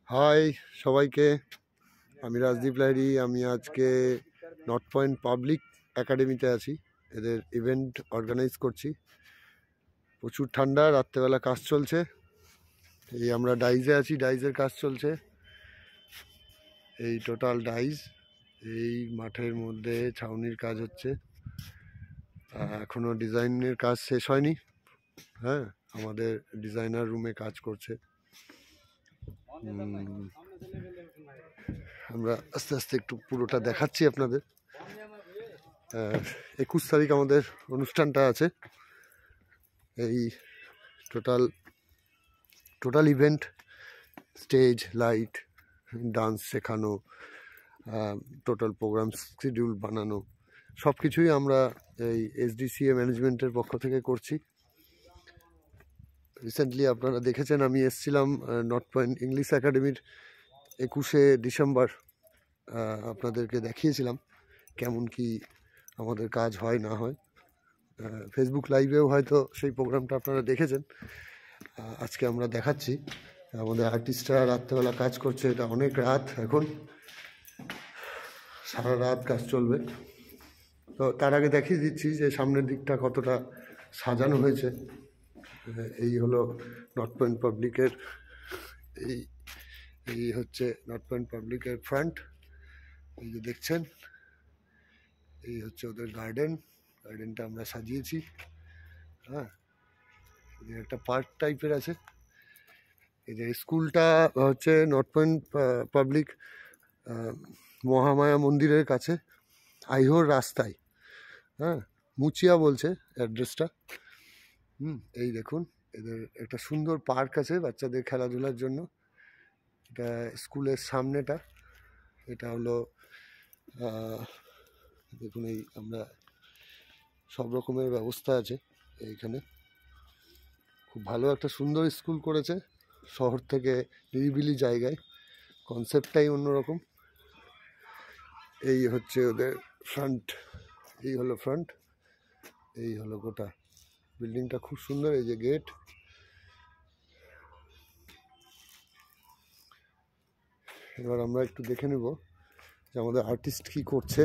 High সবাইকে, আমি রাজদীপ লাহিড়ী। আমি আজকে নর্থ পয়েন্ট পাবলিক একাডেমিতে আছি, এদের ইভেন্ট অর্গানাইজ করছি। প্রচুর ঠান্ডা, রাত্রেবেলা কাজ চলছে। এই আমরা ডাইজে আছি, ডাইজের কাজ চলছে। এই টোটাল ডাইজ, এই মাঠের মধ্যে ছাউনির কাজ হচ্ছে। এখনো ডিজাইনের কাজ শেষ হয়নি। হ্যাঁ, আমাদের ডিজাইনার রুমে কাজ করছে। আমরা আস্তে আস্তে একটু পুরোটা দেখাচ্ছি আপনাদের। 21 তারিখ আমাদের অনুষ্ঠানটা আছে। এই total event, stage, light, dance শেখানো, টোটাল প্রোগ্রাম শিডিউল বানানো, সব কিছুই আমরা এই SDCA ম্যানেজমেন্টের পক্ষ থেকে করছি। রিসেন্টলি আপনারা দেখেছেন, আমি এসেছিলাম নর্থ পয়েন্ট ইংলিশ একাডেমির 21শে ডিসেম্বর। আপনাদেরকে দেখিয়েছিলাম কেমন কি আমাদের কাজ হয় না হয়। ফেসবুক লাইভেও হয়তো সেই প্রোগ্রামটা আপনারা দেখেছেন। আজকে আমরা দেখাচ্ছি আমাদের আর্টিস্টরা রাত্রেবেলা কাজ করছে। এটা অনেক রাত, এখন সারা রাত কাজ চলবে। তো তার আগে দেখিয়ে দিচ্ছি যে সামনের দিকটা কতটা সাজানো হয়েছে। এই হলো নর্থ পয়েন্ট পাবলিকের, এই হচ্ছে নর্থ পয়েন্ট পাবলিকের ফ্রন্ট। এই যে দেখছেন, এই হচ্ছে ওদের গার্ডেনটা আমরা সাজিয়েছি। হ্যাঁ, একটা পার্ক টাইপের আছে। এই যে স্কুলটা হচ্ছে নর্থ পয়েন্ট পাবলিক মহামায়া মন্দিরের কাছে, আইহোর রাস্তায়। হ্যাঁ, মুচিয়া বলছে অ্যাড্রেসটা। এই দেখুন, এদের একটা সুন্দর পার্ক আছে বাচ্চাদের খেলাধুলার জন্য। এটা স্কুলের সামনেটা। এটা হলো দেখুন, এই আমরা সব রকমের ব্যবস্থা আছে এইখানে। খুব ভালো একটা সুন্দর স্কুল করেছে, শহর থেকে নিরিবিলি জায়গায়। কনসেপ্টটাই অন্যরকম। এই হচ্ছে ওদের ফ্রন্ট, এই হলো ফ্রন্ট, এই হলো গোটা বিল্ডিংটা। খুব সুন্দর। এই যে গেট। এবার আমরা একটু দেখে নেব যে আমাদের আর্টিস্ট কি করছে।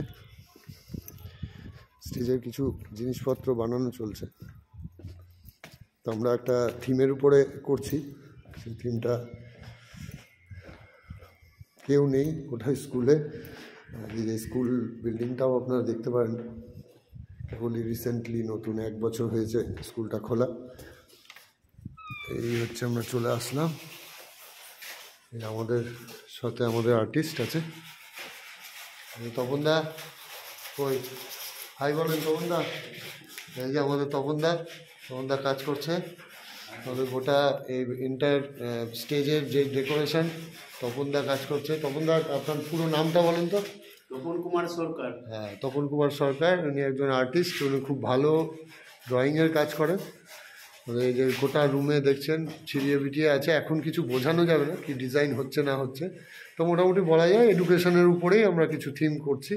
স্টেজের কিছু জিনিসপত্র বানানো চলছে। তো আমরা একটা থিমের উপরে করছি। সেই থিমটা কেউ নেই ওটা স্কুলে। এই যে স্কুল বিল্ডিংটাও আপনারা দেখতে পারেন, কেবলই রিসেন্টলি নতুন 1 বছর হয়েছে স্কুলটা খোলা। এই হচ্ছে আমরা চলে আসলাম। এই আমাদের সাথে আমাদের আর্টিস্ট আছে তপনদা। ওই হাই বলেন তপনদা। এই যে আমাদের তপনদা কাজ করছে। আমাদের গোটা এই ইন্টার স্টেজের যে ডেকোরেশন তপনদা কাজ করছে। তপনদা, আপনার পুরো নামটা বলেন তো? তপন কুমার সরকার। হ্যাঁ, তপন কুমার সরকার। উনি একজন আর্টিস্ট, উনি খুব ভালো ড্রয়িংয়ের কাজ করেন। এই যে গোটা রুমে দেখছেন ছিড়িয়ে বিটিয়ে আছে। এখন কিছু বোঝানো যাবে না কি ডিজাইন হচ্ছে না হচ্ছে, তো মোটামুটি বলা যায় এডুকেশনের উপরেই আমরা কিছু থিম করছি।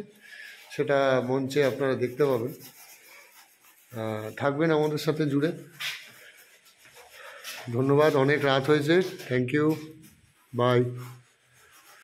সেটা মঞ্চে আপনারা দেখতে পাবেন। থাকবেন আমাদের সাথে জুড়ে। ধন্যবাদ, অনেক রাত হয়েছে। Thank you, by.